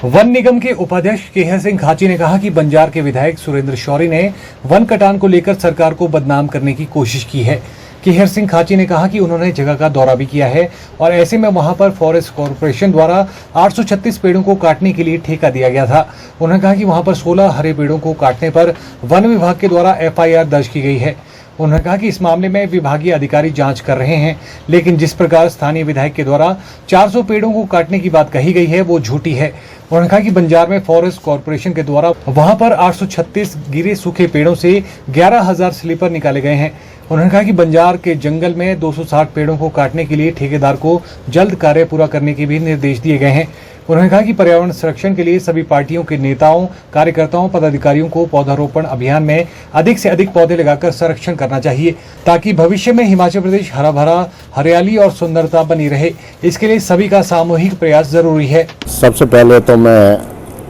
One निगम के उपाध्यक्ष केहर सिंह खाची ने कहा कि बंजार के विधायक सुरेंद्र शौरी ने वन कटान को लेकर सरकार को बदनाम करने की कोशिश की है। केहर सिंह खाची ने कहा कि उन्होंने जगह का दौरा भी किया है और ऐसे में वहां पर फॉरेस्ट कॉर्पोरेशन द्वारा 836 पेड़ों को काटने के लिए ठेका दिया गया था। उन्होंने कहा कि वहां पर 16 हरे पेड़ों को काटने पर वन विभाग के द्वारा FIR दर्ज की गई है। उन्होंने कहा कि इस मामले में विभागीय अधिकारी जांच कर रहे हैं, लेकिन जिस प्रकार स्थानीय विधायक के द्वारा 400 पेड़ों को काटने की बात कही गई है वो झूठी है। उन्होंने कहा कि बंजार में फॉरेस्ट कॉर्पोरेशन के द्वारा वहां पर 836 गिरे सूखे पेड़ों से 11,000 स्लीपर निकाले गए हैं। उन्होंने कहा कि बंजार के जंगल में 260 पेड़ों को काटने के लिए ठेकेदार को जल्द कार्य पूरा करने के भी निर्देश दिए गए हैं। उन्होंने कहा कि पर्यावरण संरक्षण के लिए सभी पार्टियों के नेताओं, कार्यकर्ताओं, पदाधिकारियों को पौधारोपण अभियान में अधिक से अधिक पौधे लगाकर संरक्षण करना चाहिए, ताकि भविष्य में हिमाचल प्रदेश हरा भरा, हरियाली और सुंदरता बनी रहे। इसके लिए सभी का सामूहिक प्रयास जरूरी है। सबसे पहले तो मैं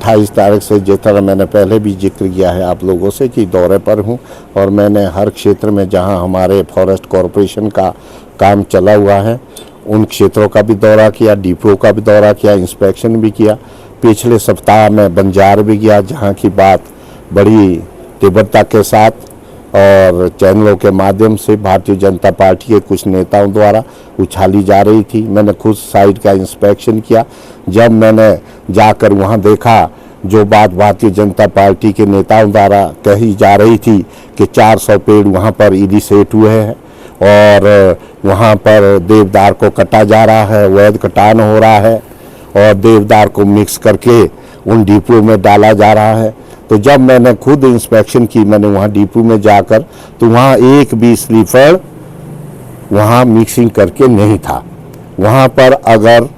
28 तारीख से, जिस तरह मैंने पहले भी जिक्र किया है आप लोगों से, कि दौरे पर हूं और मैंने हर क्षेत्र में जहां हमारे फॉरेस्ट कॉर्पोरेशन का काम चला हुआ है उन क्षेत्रों का भी दौरा किया, डिपो का भी दौरा किया, इंस्पेक्शन भी किया। पिछले सप्ताह में बंजार भी गया, जहां की बात बड़ी तीव्रता के साथ और चैनलों के माध्यम से भारतीय जनता पार्टी के कुछ नेताओं द्वारा उछाली जा रही थी। मैंने खुद साइट का इंस्पेक्शन किया। जब मैंने जाकर वहां देखा जो बात भारतीय जनता पार्टी के नेताओं द्वारा कही जा रही थी कि 400 पेड़ वहां पर इनिशिएट हुए हैं और वहां पर देवदार को कटा जा रहा है, अवैध कटान हो रहा है और देवदार को मिक्स करके उन डिपो में डाला जा रहा है। तो जब मैंने खुद इंस्पेक्शन की, मैंने वहाँ डिपो में जाकर, तो वहाँ एक भी स्लीपर वहाँ मिक्सिंग करके नहीं था। वहाँ पर अगर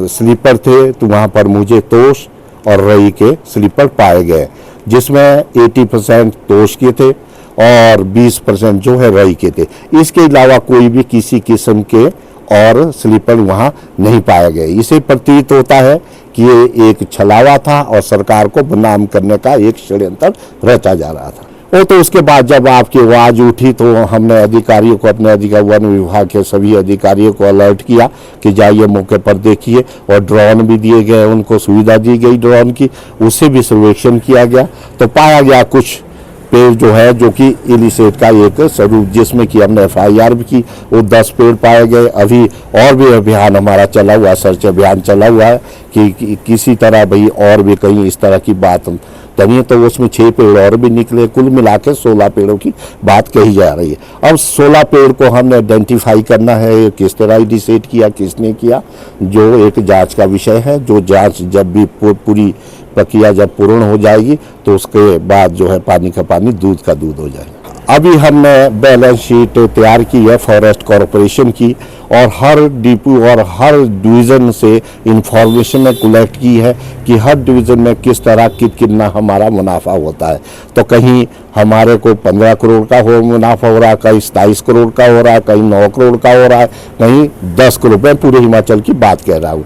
स्लीपर थे तो वहाँ पर मुझे तोश और रई के स्लीपर पाए गए, जिसमें 80% तोश के थे और 20% जो है रई के थे। इसके अलावा कोई भी किसी किस्म के और स्लीपर वहाँ नहीं पाए गए। इसे प्रतीत होता है कि ये एक छलावा था और सरकार को बदनाम करने का एक षड्यंत्र रचा जा रहा था। वो तो उसके बाद जब आपकी आवाज़ उठी तो हमने अधिकारियों को, अपने वन विभाग के सभी अधिकारियों को अलर्ट किया कि जाइए मौके पर देखिए, और ड्रोन भी दिए गए, उनको सुविधा दी गई ड्रोन की, उससे भी सर्वेक्षण किया गया। तो पाया गया कुछ पेड़ जो है जो कि इलिसिट का एक स्वरूप, जिसमें कि हमने FIR भी की, वो 10 पेड़ पाए गए। अभी और भी अभियान हमारा चला हुआ, सर्च अभियान चला हुआ है कि किसी तरह भाई और भी कहीं इस तरह की बात तभी, तो उसमें 6 पेड़ और भी निकले। कुल मिला के 16 पेड़ों की बात कही जा रही है। अब 16 पेड़ को हमने आइडेंटिफाई करना है, किस तरह इनिशिएट किया, किसने किया, जो एक जांच का विषय है। जो जांच जब भी पूरी प्रक्रिया जब पूर्ण हो जाएगी तो उसके बाद जो है पानी का पानी, दूध का दूध हो जाएगा। अभी हमने बैलेंस शीट तैयार की है फॉरेस्ट कॉर्पोरेशन की, और हर डिपो और हर डिवीज़न से इंफॉर्मेशन कलेक्ट की है कि हर डिवीज़न में किस तरह कितना हमारा मुनाफा होता है। तो कहीं हमारे को 15 करोड़ का मुनाफा हो रहा है, कहीं 27 करोड़ का हो रहा है, कहीं 9 करोड़ का हो रहा है, कहीं 10 करोड़। मैं पूरे हिमाचल की बात कह रहा हूँ।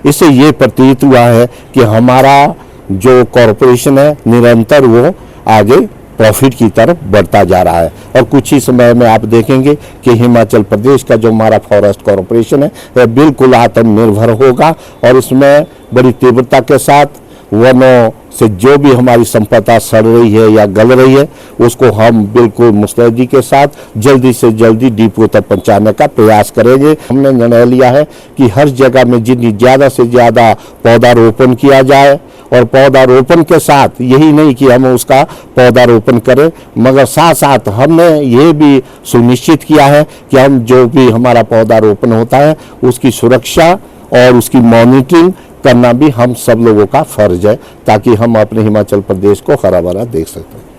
इससे ये प्रतीत हुआ है कि हमारा जो कॉर्पोरेशन है निरंतर वो आगे प्रॉफिट की तरफ बढ़ता जा रहा है। और कुछ ही समय में आप देखेंगे कि हिमाचल प्रदेश का जो हमारा फॉरेस्ट कॉर्पोरेशन है वह बिल्कुल आत्मनिर्भर होगा और इसमें बड़ी तीव्रता के साथ वनों से जो भी हमारी संपदा सड़ रही है या गल रही है उसको हम बिल्कुल मुस्तैदी के साथ जल्दी से जल्दी डिपो तक पहुंचाने का प्रयास करेंगे। हमने निर्णय लिया है कि हर जगह में जितनी ज़्यादा से ज़्यादा पौधारोपण किया जाए, और पौधारोपण के साथ यही नहीं कि हम उसका पौधारोपण करें, मगर साथ साथ हमने ये भी सुनिश्चित किया है कि हम जो भी हमारा पौधारोपण होता है उसकी सुरक्षा और उसकी मॉनिटरिंग करना भी हम सब लोगों का फर्ज है, ताकि हम अपने हिमाचल प्रदेश को हरा भरा देख सकें।